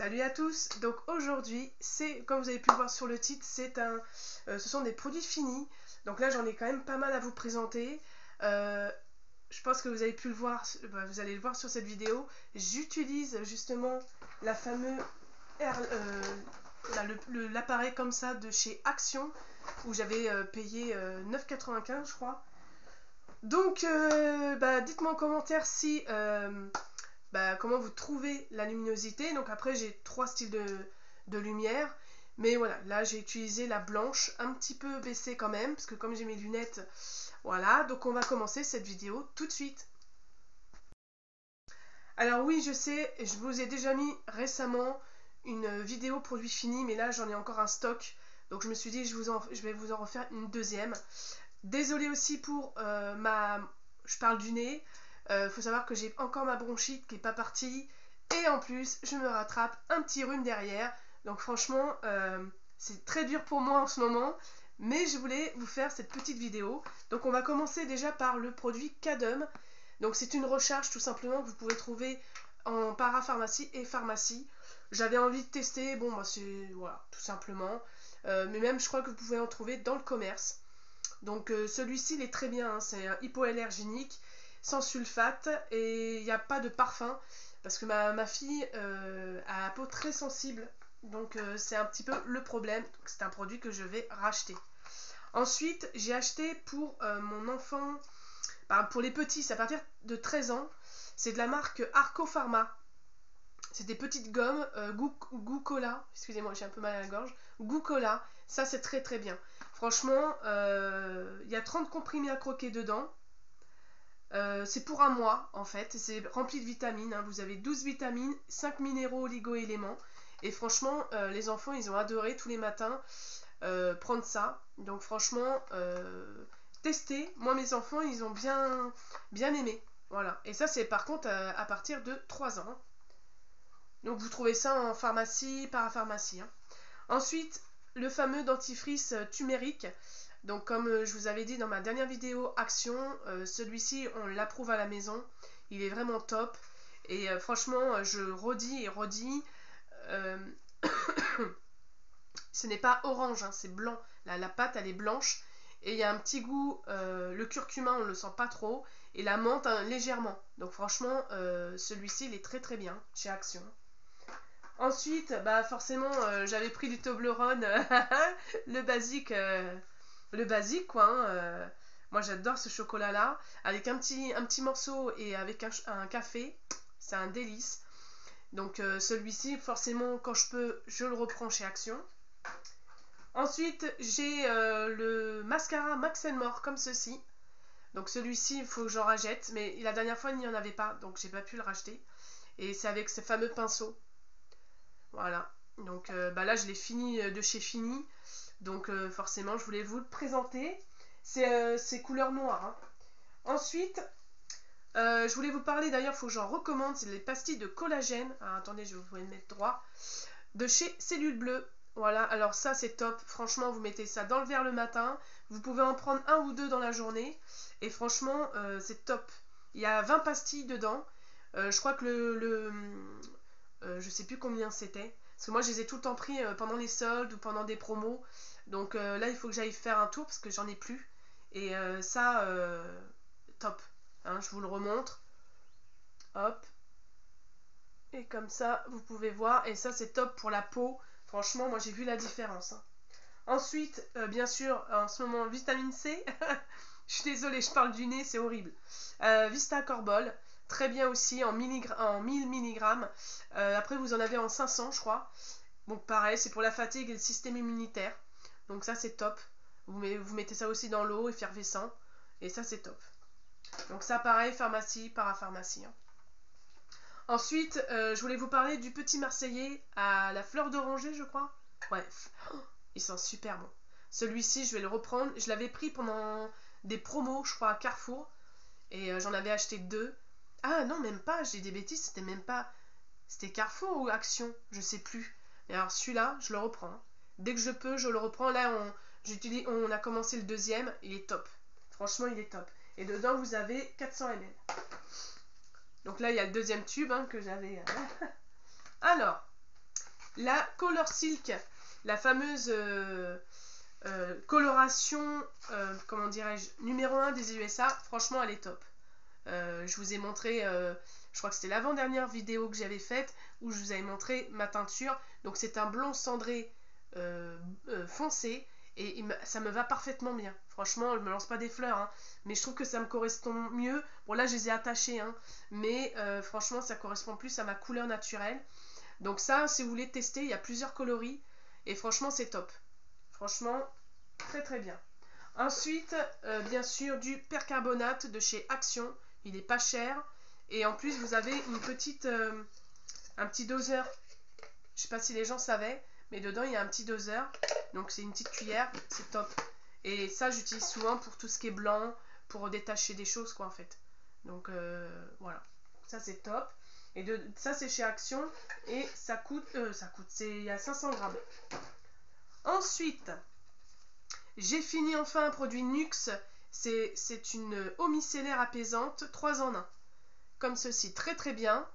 Salut à tous. Donc aujourd'hui, c'est comme vous avez pu le voir sur le titre, ce sont des produits finis. Donc là, j'en ai quand même pas mal à vous présenter. Je pense que vous avez pu le voir, vous allez le voir sur cette vidéo. J'utilise justement la fameuse l'appareil comme ça de chez Action où j'avais payé 9,95 je crois. Donc, dites-moi en commentaire si comment vous trouvez la luminosité. Donc après j'ai trois styles de lumière, mais voilà, là j'ai utilisé la blanche, un petit peu baissée quand même parce que comme j'ai mes lunettes, voilà. Donc on va commencer cette vidéo tout de suite. Alors oui, je sais, je vous ai déjà mis récemment une vidéo produit fini, mais là j'en ai encore un stock, donc je me suis dit je vais vous en refaire une deuxième. Désolée aussi pour je parle du nez. Faut savoir que j'ai encore ma bronchite qui n'est pas partie. Et en plus, je me rattrape un petit rhume derrière. Donc franchement, c'est très dur pour moi en ce moment. Mais je voulais vous faire cette petite vidéo. Donc on va commencer déjà par le produit Cadum. Donc c'est une recharge tout simplement que vous pouvez trouver en parapharmacie et pharmacie. J'avais envie de tester. Bon, bah c'est voilà, tout simplement. Mais même je crois que vous pouvez en trouver dans le commerce. Donc celui-ci il est très bien, hein, c'est un hypoallergénique, sans sulfate et il n'y a pas de parfum parce que ma fille a la peau très sensible, donc c'est un petit peu le problème. C'est un produit que je vais racheter. Ensuite j'ai acheté pour mon enfant, pour les petits, c'est à partir de 13 ans, c'est de la marque Arco Pharma. C'est des petites gommes Goukola, excusez-moi j'ai un peu mal à la gorge, Goukola, ça c'est très très bien. Franchement, il y a 30 comprimés à croquer dedans. C'est pour un mois en fait, c'est rempli de vitamines, hein. Vous avez 12 vitamines, 5 minéraux, oligo-éléments. Et franchement, les enfants ils ont adoré tous les matins prendre ça. Donc franchement, testez. Moi mes enfants ils ont bien aimé. Voilà. Et ça c'est par contre à partir de 3 ans. Donc vous trouvez ça en pharmacie, parapharmacie, hein. Ensuite, le fameux dentifrice turmérique. Donc comme je vous avais dit dans ma dernière vidéo Action, celui-ci on l'approuve à la maison. Il est vraiment top. Et franchement, je redis et redis, euh, ce n'est pas orange, hein, c'est blanc. La pâte elle est blanche. Et il y a un petit goût, le curcuma on ne le sent pas trop. Et la menthe hein, légèrement. Donc franchement, celui-ci il est très très bien chez Action. Ensuite, forcément, j'avais pris du Toblerone, le basique quoi. Hein. Moi, j'adore ce chocolat-là, avec un petit morceau et avec un café, c'est un délice. Donc celui-ci, forcément, quand je peux, je le reprends chez Action. Ensuite, j'ai le mascara Max More comme ceci. Donc celui-ci, il faut que j'en rachète, mais la dernière fois, il n'y en avait pas, donc j'ai pas pu le racheter. Et c'est avec ces fameux pinceaux. Voilà, donc là je l'ai fini de chez Fini, donc forcément je voulais vous le présenter. C'est couleur noire, hein. Ensuite, je voulais vous parler, d'ailleurs il faut que j'en recommande, c'est les pastilles de collagène. Ah, attendez, je vais vous les mettre droit. De chez Cellule Bleue. Voilà, alors ça c'est top, franchement vous mettez ça dans le verre le matin, vous pouvez en prendre un ou deux dans la journée, et franchement c'est top. Il y a 20 pastilles dedans, je crois que je sais plus combien c'était. Parce que moi, je les ai tout le temps pris pendant les soldes ou pendant des promos. Donc là, il faut que j'aille faire un tour parce que j'en ai plus. Et ça, top. Hein, je vous le remontre. Hop. Et comme ça, vous pouvez voir. Et ça, c'est top pour la peau. Franchement, moi, j'ai vu la différence. Hein. Ensuite, bien sûr, en ce moment, vitamine C. Je suis désolée, je parle du nez, c'est horrible. Vista Corbol. Très bien aussi en 1000 mg. Après vous en avez en 500 je crois. Donc pareil, c'est pour la fatigue et le système immunitaire. Donc ça c'est top. Vous mettez ça aussi dans l'eau effervescent. Et ça c'est top. Donc ça pareil, pharmacie, parapharmacie. Hein. Ensuite, je voulais vous parler du petit Marseillais à la fleur d'oranger je crois. Ouais, il sent super bon. Celui-ci je vais le reprendre. Je l'avais pris pendant des promos je crois à Carrefour. Et j'en avais acheté 2. Ah non, même pas, j'ai des bêtises, c'était même pas. C'était Carrefour ou Action, je sais plus. Mais alors celui-là, je le reprends. Hein. Dès que je peux, je le reprends. Là, on a commencé le deuxième, il est top. Franchement, il est top. Et dedans, vous avez 400 ml. Donc là, il y a le deuxième tube hein, que j'avais. Alors, la Color Silk, la fameuse coloration, comment dirais-je, numéro 1 des USA. Franchement, elle est top. Je vous ai montré, je crois que c'était l'avant-dernière vidéo que j'avais faite, où je vous avais montré ma teinture. Donc c'est un blond cendré foncé, et ça me va parfaitement bien. Franchement, je me lance pas des fleurs, hein, mais je trouve que ça me correspond mieux. Bon, là je les ai attachés, hein, mais franchement ça correspond plus à ma couleur naturelle. Donc ça, si vous voulez tester, il y a plusieurs coloris, et franchement c'est top. Franchement, très très bien. Ensuite, bien sûr, du percarbonate de chez Action. Il est pas cher. Et en plus, vous avez une petite, un petit doseur. Je sais pas si les gens savaient, mais dedans, il y a un petit doseur. Donc, c'est une petite cuillère. C'est top. Et ça, j'utilise souvent pour tout ce qui est blanc, pour détacher des choses, quoi, en fait. Donc, voilà. Ça, c'est top. Et ça, c'est chez Action. Et ça coûte, il y a 500 grammes. Ensuite, j'ai fini enfin un produit Nuxe. C'est une eau micellaire apaisante 3 en 1. Comme ceci, très très bien.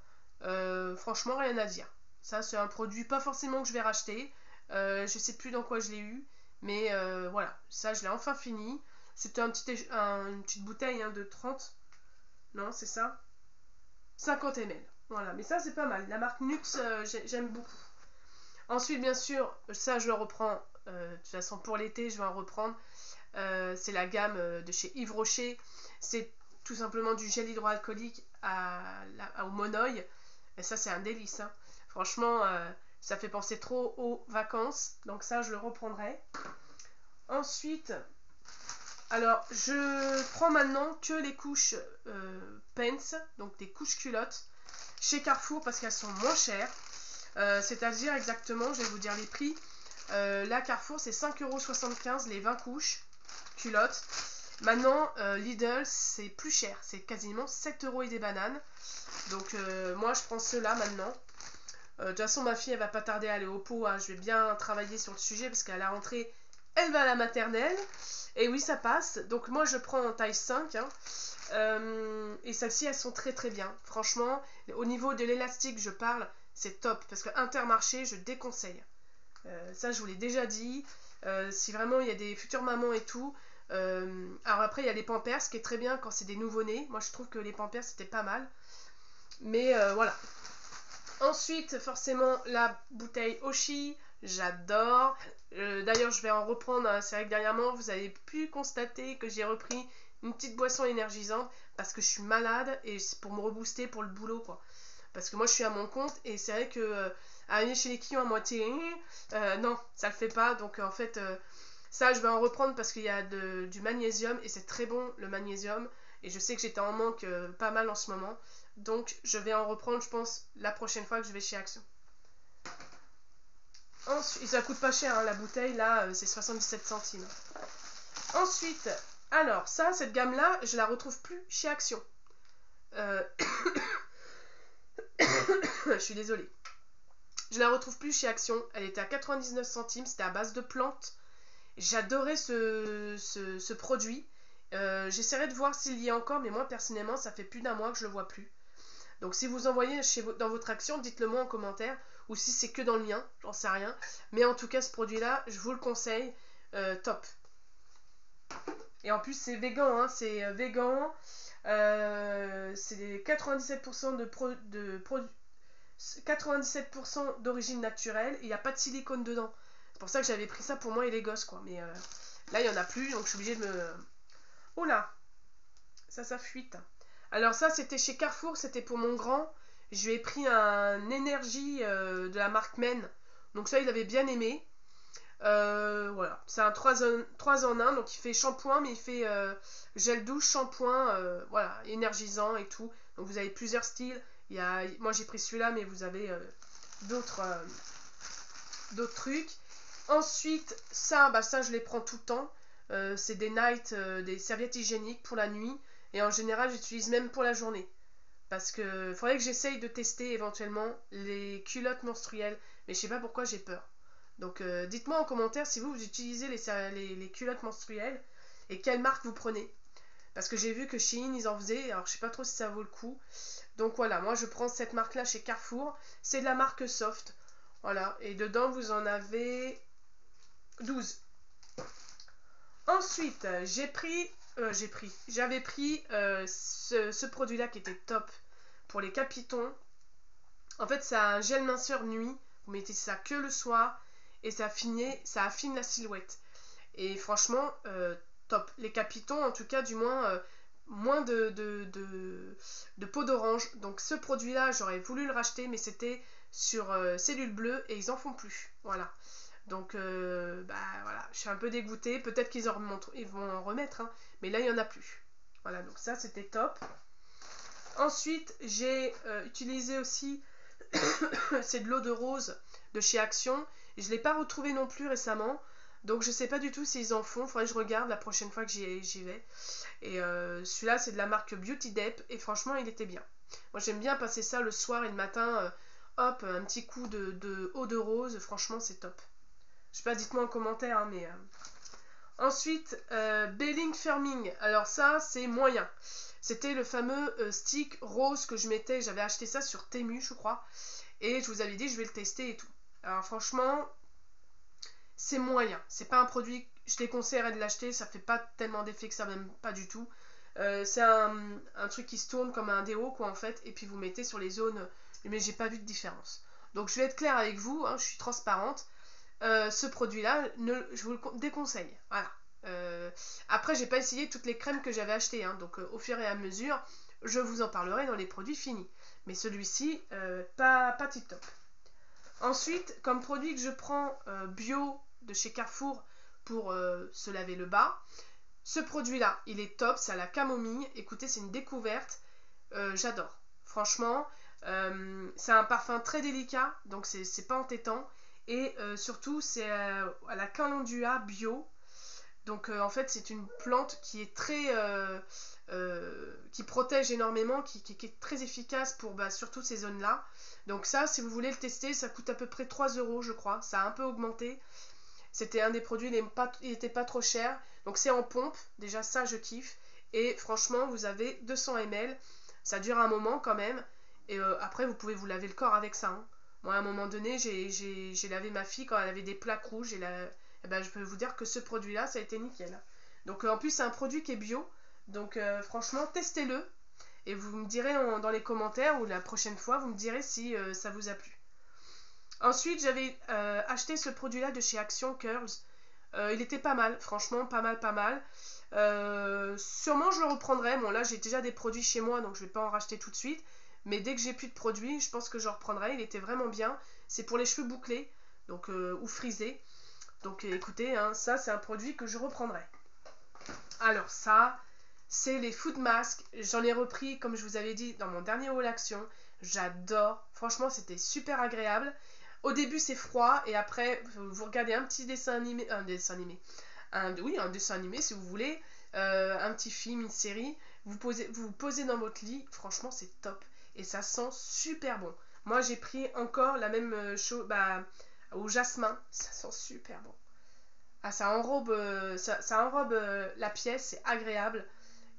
Franchement, rien à dire. Ça, c'est un produit pas forcément que je vais racheter. Je sais plus dans quoi je l'ai eu. Mais voilà, ça, je l'ai enfin fini. C'était une petite bouteille, hein, de 30. Non, c'est ça, 50 ml. Voilà, mais ça, c'est pas mal. La marque Nuxe, j'aime beaucoup. Ensuite, bien sûr, ça, je le reprends. De toute façon, pour l'été, je vais en reprendre. C'est la gamme de chez Yves Rocher. C'est tout simplement du gel hydroalcoolique au monoeil. Et ça, c'est un délice, hein. Franchement, ça fait penser trop aux vacances. Donc ça, je le reprendrai. Ensuite, alors, je prends maintenant que les couches Pants, donc des couches culottes, chez Carrefour parce qu'elles sont moins chères. C'est-à-dire exactement, je vais vous dire les prix. Là, Carrefour, c'est 5,75 € les 20 couches culottes. Maintenant, Lidl, c'est plus cher. C'est quasiment 7 € et des bananes. Donc, moi, je prends ceux-là maintenant. De toute façon, ma fille, elle va pas tarder à aller au pot, hein. Je vais bien travailler sur le sujet parce qu'à la rentrée, elle va à la maternelle. Et oui, ça passe. Donc, moi, je prends en taille 5. Hein. Et celles-ci, elles sont très très bien. Franchement, au niveau de l'élastique, je parle, c'est top. Parce que Intermarché, je déconseille. Ça, je vous l'ai déjà dit. Si vraiment il y a des futures mamans et tout. Alors après, il y a les Pampers, ce qui est très bien quand c'est des nouveau-nés. Moi, je trouve que les Pampers, c'était pas mal. Mais voilà. Ensuite, forcément, la bouteille Oshi. J'adore. D'ailleurs, je vais en reprendre. Hein. C'est vrai que dernièrement, vous avez pu constater que j'ai repris une petite boisson énergisante parce que je suis malade et c'est pour me rebooster pour le boulot, quoi. Parce que moi, je suis à mon compte et c'est vrai que aller chez les clients à moitié, non, ça le fait pas. Donc, en fait, ça, je vais en reprendre parce qu'il y a du magnésium et c'est très bon, le magnésium. Et je sais que j'étais en manque pas mal en ce moment. Donc, je vais en reprendre, je pense, la prochaine fois que je vais chez Action. Ensuite, ça coûte pas cher, hein, la bouteille, là, c'est 77 centimes. Ensuite, alors, ça, cette gamme-là, je la retrouve plus chez Action. Je suis désolée. Je la retrouve plus chez Action. Elle était à 99 centimes, c'était à base de plantes. J'adorais ce produit. J'essaierai de voir s'il y a encore, mais moi, personnellement, ça fait plus d'un mois que je le vois plus. Donc, si vous envoyez dans votre Action, dites-le moi en commentaire. Ou si c'est que dans le mien, j'en sais rien. Mais en tout cas, ce produit-là, je vous le conseille. Top. Et en plus, c'est vegan, hein, c'est vegan. C'est 97% 97% d'origine naturelle. Il n'y a pas de silicone dedans. C'est pour ça que j'avais pris ça pour moi et les gosses, quoi. Mais là, il n'y en a plus, donc je suis obligée de me... Oh là, ça fuite. Alors ça, c'était chez Carrefour, c'était pour mon grand. Je lui ai pris un énergie de la marque Men. Donc ça, il avait bien aimé. Voilà, c'est un 3 en 1, donc il fait shampoing, mais il fait gel douche, shampoing, voilà, énergisant et tout. Donc vous avez plusieurs styles. Moi j'ai pris celui-là, mais vous avez d'autres trucs. Ensuite, ça je les prends tout le temps. C'est des nights, des serviettes hygiéniques pour la nuit. Et en général, j'utilise même pour la journée. Parce que faudrait que j'essaye de tester éventuellement les culottes menstruelles. Mais je sais pas pourquoi j'ai peur. Donc dites-moi en commentaire si vous utilisez les culottes menstruelles et quelle marque vous prenez. Parce que j'ai vu que Shein ils en faisaient, alors je sais pas trop si ça vaut le coup. Donc voilà, moi je prends cette marque là chez Carrefour. C'est de la marque Soft. Voilà, et dedans vous en avez 12. Ensuite, j'avais pris ce produit-là qui était top pour les capitons. En fait, c'est un gel minceur nuit. Vous mettez ça que le soir et ça affine la silhouette. Et franchement, top. Les capitons, en tout cas, du moins, moins de peau d'orange. Donc ce produit-là, j'aurais voulu le racheter, mais c'était sur cellule bleue et ils en font plus. Voilà. Donc, voilà, je suis un peu dégoûtée. Peut-être qu'ils vont en remettre, hein, mais là, il n'y en a plus. Voilà, donc ça, c'était top. Ensuite, j'ai utilisé aussi, c'est de l'eau de rose de chez Action. Je ne l'ai pas retrouvé non plus récemment. Donc, je ne sais pas du tout s'ils en font. Il faudrait que je regarde la prochaine fois que j'y vais. Et celui-là, c'est de la marque Beauty Dep. Et franchement, il était bien. Moi, j'aime bien passer ça le soir et le matin. Hop, un petit coup de eau de rose. Franchement, c'est top. Je sais pas, dites-moi en commentaire, hein, mais... Ensuite, Belling Firming. Alors ça, c'est moyen. C'était le fameux stick rose que je mettais. J'avais acheté ça sur Temu, je crois. Et je vous avais dit, je vais le tester et tout. Alors franchement, c'est moyen. C'est pas un produit... Je déconseillerais de l'acheter. Ça fait pas tellement d'effet que ça, même pas du tout. C'est un truc qui se tourne comme un déo, quoi, en fait. Et puis vous mettez sur les zones... Mais j'ai pas vu de différence. Donc je vais être claire avec vous. Hein, je suis transparente. Ce produit-là, je vous le déconseille. Voilà. Après, j'ai pas essayé toutes les crèmes que j'avais achetées, hein, donc au fur et à mesure, je vous en parlerai dans les produits finis. Mais celui-ci, pas tip top. Ensuite, comme produit que je prends bio de chez Carrefour pour se laver le bas, ce produit-là, il est top, c'est à la camomille. Écoutez, c'est une découverte. J'adore. Franchement, c'est un parfum très délicat, donc c'est pas entêtant. Et surtout, c'est à la calendula bio. Donc en fait, c'est une plante qui est très... qui protège énormément, qui est très efficace pour surtout ces zones-là. Donc ça, si vous voulez le tester, ça coûte à peu près 3 €, je crois. Ça a un peu augmenté. C'était un des produits, il n'était pas trop cher. Donc c'est en pompe. Déjà ça, je kiffe. Et franchement, vous avez 200 ml. Ça dure un moment quand même. Et après, vous pouvez vous laver le corps avec ça, hein. Moi, à un moment donné, j'ai lavé ma fille quand elle avait des plaques rouges. Et ben, je peux vous dire que ce produit-là, ça a été nickel. Donc, en plus, c'est un produit qui est bio. Donc, franchement, testez-le. Et vous me direz dans les commentaires ou la prochaine fois, vous me direz si ça vous a plu. Ensuite, j'avais acheté ce produit-là de chez Action Curls. Il était pas mal, franchement, pas mal. Sûrement, je le reprendrai. Bon, là, j'ai déjà des produits chez moi, donc je vais pas en racheter tout de suite. Mais dès que j'ai plus de produits, je pense que je reprendrai. Il était vraiment bien. C'est pour les cheveux bouclés, donc ou frisés. Donc écoutez, hein, ça c'est un produit que je reprendrai. Alors ça, c'est les food masks. J'en ai repris, comme je vous avais dit, dans mon dernier haul action. J'adore. Franchement, c'était super agréable. Au début, c'est froid. Et après, vous regardez un petit dessin animé. Un dessin animé. Un dessin animé si vous voulez. Un petit film, une série. Vous posez dans votre lit. Franchement, c'est top. Et ça sent super bon. Moi, j'ai pris encore la même chose au jasmin. Ça sent super bon. Ah, ça enrobe la pièce, c'est agréable.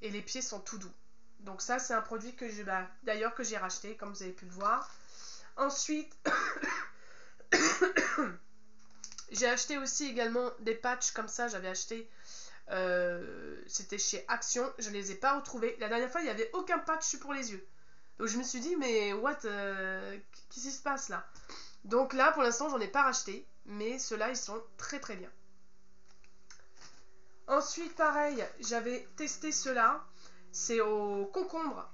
Et les pieds sont tout doux. Donc ça, c'est un produit que d'ailleurs que j'ai racheté, comme vous avez pu le voir. Ensuite, j'ai acheté aussi également des patchs comme ça. J'avais acheté, c'était chez Action. Je ne les ai pas retrouvés. La dernière fois, il n'y avait aucun patch pour les yeux. Donc je me suis dit, mais qu'est-ce qui se passe là? Donc là, pour l'instant, j'en ai pas racheté. Mais ceux-là, ils sont très très bien. Ensuite, pareil, j'avais testé ceux-là. C'est au concombre.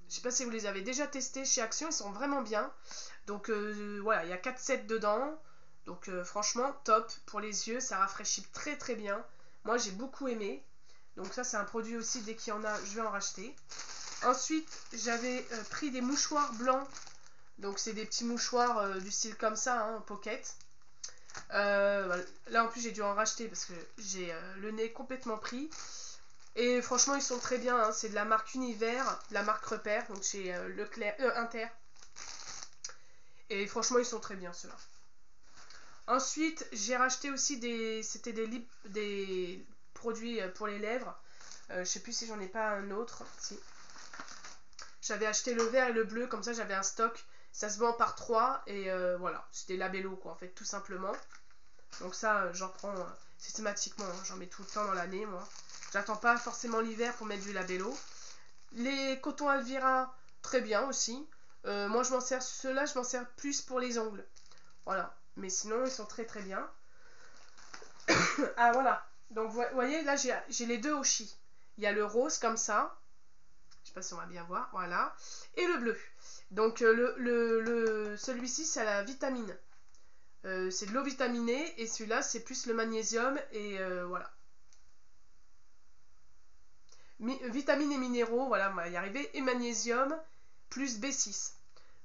Je sais pas si vous les avez déjà testés chez Action, ils sont vraiment bien. Donc voilà, il y a 4 sets dedans. Donc franchement, top pour les yeux, ça rafraîchit très très bien. Moi, j'ai beaucoup aimé. Donc ça, c'est un produit aussi, dès qu'il y en a, je vais en racheter. Ensuite, j'avais pris des mouchoirs blancs. Donc c'est des petits mouchoirs du style comme ça, hein, pocket. Là en plus j'ai dû en racheter parce que j'ai le nez complètement pris. Et franchement ils sont très bien, hein. C'est de la marque Univers, de la marque Repère, donc chez Leclerc, Inter. Et franchement ils sont très bien ceux-là. Ensuite j'ai racheté aussi c'était des produits pour les lèvres. Je sais plus si j'en ai pas un autre. Si. J'avais acheté le vert et le bleu, comme ça j'avais un stock. Ça se vend par 3 et voilà, c'est des labellos quoi en fait, tout simplement. Donc ça, j'en prends systématiquement, hein. J'en mets tout le temps dans l'année moi. J'attends pas forcément l'hiver pour mettre du labello. Les cotons Alvira, très bien aussi. Moi je m'en sers, ceux-là je m'en sers plus pour les ongles. Voilà, mais sinon ils sont très très bien. Ah voilà, donc vous voyez là j'ai les deux Oshi. Il y a le rose comme ça, je sais pas si on va bien voir, voilà, et le bleu. Donc celui-ci c'est la vitamine. C'est de l'eau vitaminée et celui-là c'est plus le magnésium et voilà. Vitamines et minéraux, voilà, on va y arriver, et magnésium plus B6.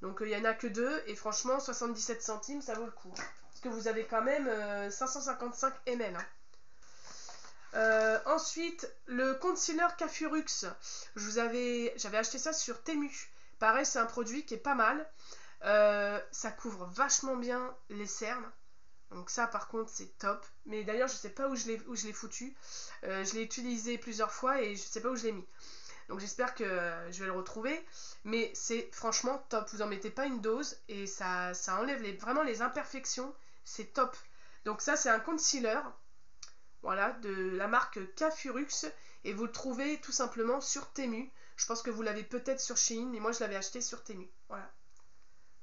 Donc il n'y en a que 2 et franchement 77 centimes ça vaut le coup. Parce que vous avez quand même 555 ml. Hein. Ensuite, le concealer Cafurux, j'avais acheté ça sur Temu. Pareil, c'est un produit qui est pas mal. Ça couvre vachement bien les cernes. Donc ça par contre c'est top. Mais d'ailleurs je sais pas où je l'ai foutu. Je l'ai utilisé plusieurs fois et je sais pas où je l'ai mis. Donc j'espère que je vais le retrouver. Mais c'est franchement top. Vous en mettez pas une dose et ça enlève vraiment les imperfections. C'est top. Donc ça c'est un concealer. Voilà, de la marque Cafurux. Et vous le trouvez tout simplement sur Temu. Je pense que vous l'avez peut-être sur Shein. Mais moi je l'avais acheté sur Temu. Voilà.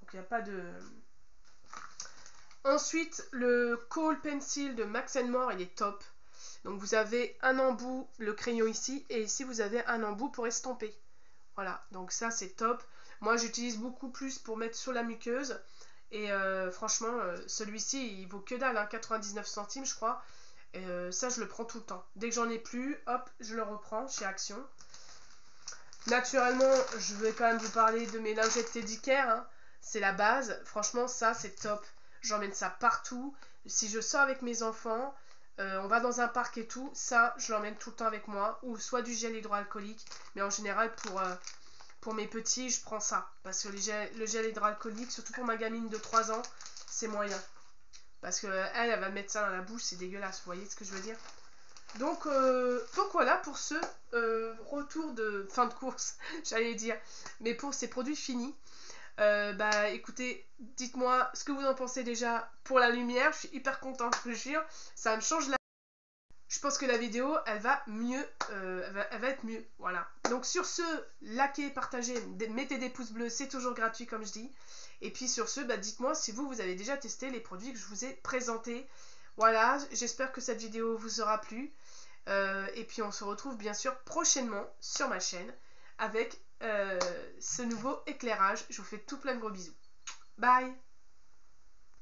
Donc il n'y a pas de... Ensuite, le Kohl Pencil de Max More, il est top. Donc vous avez un embout, le crayon ici, et ici vous avez un embout pour estomper. Voilà, donc ça c'est top. Moi j'utilise beaucoup plus pour mettre sur la muqueuse. Et franchement, celui-ci il vaut que dalle, hein, 99 centimes je crois. Et ça je le prends tout le temps. Dès que j'en ai plus, hop, je le reprends chez Action. Naturellement, je vais quand même vous parler de mes lingettes Teddy Care. Hein. C'est la base. Franchement, ça c'est top. J'emmène ça partout. Si je sors avec mes enfants, on va dans un parc et tout, ça je l'emmène tout le temps avec moi. Ou soit du gel hydroalcoolique. Mais en général, pour mes petits, je prends ça. Parce que le gel hydroalcoolique, surtout pour ma gamine de 3 ans, c'est moyen. Parce qu'elle, elle va mettre ça dans la bouche, c'est dégueulasse. Vous voyez ce que je veux dire? Donc voilà pour ce retour de fin de course, j'allais dire. Mais pour ces produits finis. Bah écoutez, dites-moi ce que vous en pensez déjà pour la lumière. Je suis hyper contente, je vous jure. Ça me change la... Je pense que la vidéo, elle va mieux. Elle va être mieux. Voilà. Donc sur ce, likez, partagez, mettez des pouces bleus. C'est toujours gratuit comme je dis. Et puis sur ce, bah, dites-moi si vous avez déjà testé les produits que je vous ai présentés. Voilà, j'espère que cette vidéo vous aura plu. Et puis on se retrouve bien sûr prochainement sur ma chaîne avec ce nouveau éclairage. Je vous fais tout plein de gros bisous. Bye!